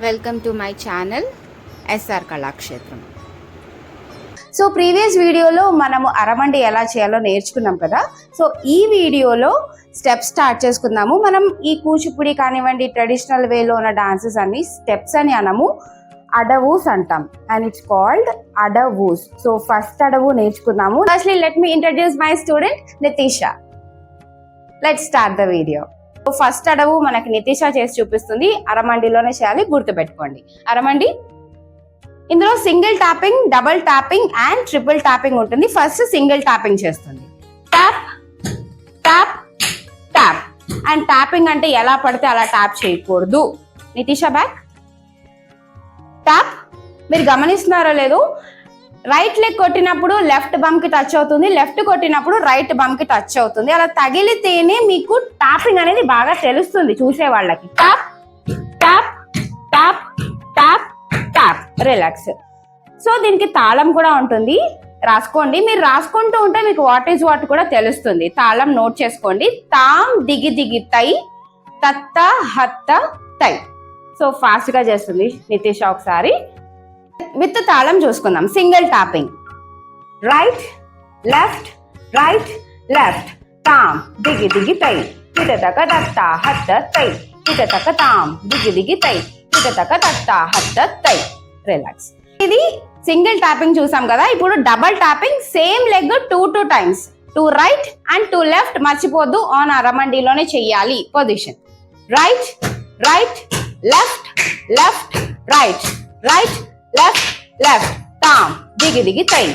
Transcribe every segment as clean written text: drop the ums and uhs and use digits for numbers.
Welcome to my channel SR Kalakshetram. So previous వీడియోలో మనము అరమండి ఎలా చేయాలో నేర్చుకున్నాం కదా. సో ఈ వీడియోలో స్టెప్స్ స్టార్ట్ చేసుకుందాము. మనం ఈ కూచిపూడి కానివ్వండి, ట్రెడిషనల్ వేలో ఉన్న డాన్సెస్ అన్ని స్టెప్స్ అని అనము, అడవూస్ అంటాం. And it's called adavus. So first అడవు నేర్చుకుందాము. Firstly let me introduce my student Nithisha. Let's start the video. First అడవు మనకి నితీషా చేసి చూపిస్తుంది. అరమండిలోనే చేయాలి, గుర్తుపెట్టుకోండి. అరమండి ఇందులో single tapping, double tapping and triple tapping ఉంటుంది. ఫస్ట్ సింగిల్ ట్యాపింగ్ చేస్తుంది. Tap tap tap. And tapping అంటే ఎలా పడితే అలా ట్యాప్ చేయకూడదు. నితీషా బ్యాక్. ట్యాప్. మీరు గమనిస్తున్నారో లేదు, రైట్ లెగ్ కొట్టినప్పుడు లెఫ్ట్ బమ్ కి టచ్ అవుతుంది, లెఫ్ట్ కొట్టినప్పుడు రైట్ బమ్ కి టచ్ అవుతుంది. అలా తగిలితేనే మీకు ట్యాపింగ్ అనేది బాగా తెలుస్తుంది చూసే వాళ్ళకి. Tap tap tap tap tap. Relax. So దీనికి తాళం కూడా ఉంటుంది, రాసుకోండి. మీరు రాసుకుంటూ ఉంటే మీకు వాట్ ఈజ్ వాట్ కూడా తెలుస్తుంది. తాళం నోట్ చేసుకోండి. తాం దిగి దిగి తై, తత్త హత్త తై. సో ఫాస్ట్ గా చేస్తుంది నితీష. ఒకసారి విత్ తాళం చూసుకుందాం. Single topping. Right left right left. తాం దిగి దిగి తై, కిటతక తత్త హత్త తై, కిటతక తాం దిగి దిగి తై, కిటతక తత్త హత్త తై. రిలాక్స్. ఇది సింగిల్ టాపింగ్ చూసాం కదా. ఇప్పుడు double tapping. Same leg two times, two right and two left. మర్చిపోద్దు, ఆన్ అరమండిలోనే చెయ్యాలి. Position right right left left right right left left. తాం దిగి దిగి తై,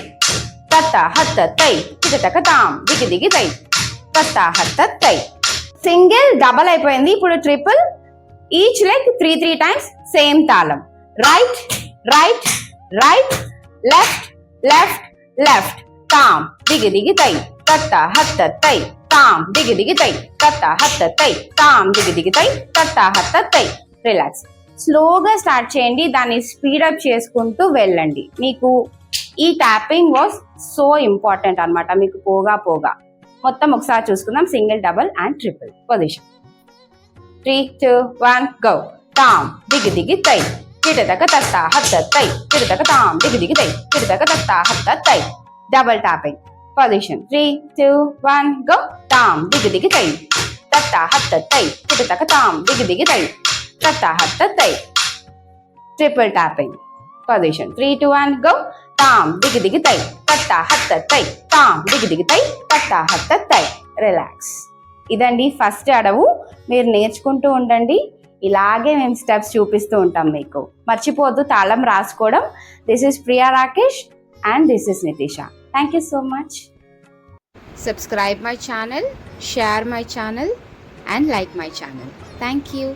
తత్త హత్త తై, కిటతక తాం దిగి దిగి తై, తత్త హత్త తై. సింగిల్ డబల్ అయిపోయింది. ఇప్పుడు triple. Each leg three times. Same తాళం. Right right right left left left. తాం దిగి దిగి తై, తత్త హత్త తై, తాం దిగి దిగి తై, తత్త హత్త తై, తాం దిగి దిగి తై, తత్త హత్త తై. రిలాక్స్. స్లోగా స్టార్ట్ చేయండి, దాన్ని స్పీడప్ చేసుకుంటూ వెళ్ళండి. మీకు ఈ ట్యాపింగ్ వాజ్ సో ఇంపార్టెంట్ అనమాట. మీకు పోగా మొత్తం ఒకసారి చూసుకుందాం. Single double and triple. Position 3 2 1 go. తాం దిగి దిగి తై, కిటతక తత్త హత్త తై, కిటతక తాం దిగి దిగి తై, కిటతక తత్త హత్త తై. Double tapping. Position 3 2 1 go. తాం దిగి దిగి తై, తత్త హత్త తై, కిటతక తాం దిగి దిగి తై, తత్త హత్త తై. Triple tapping. Position 3 2 1 go. తాం దిగి దిగి తై, తత్త హత్త తై, తాం దిగి దిగి తై, తత్త హత్త తై. రిలాక్స్. ఇదండి ఫస్ట్ అడవు. మీరు నేర్చుకుంటూ ఉండండి. ఇలాగే మేము స్టెప్స్ చూపిస్తూ ఉంటాం మీకు. మర్చిపోద్దు తాళం రాసుకోవడం. This is Priya Rakesh and this is Nitisha. Thank you so much. Subscribe my channel, share my channel and like my channel. Thank you.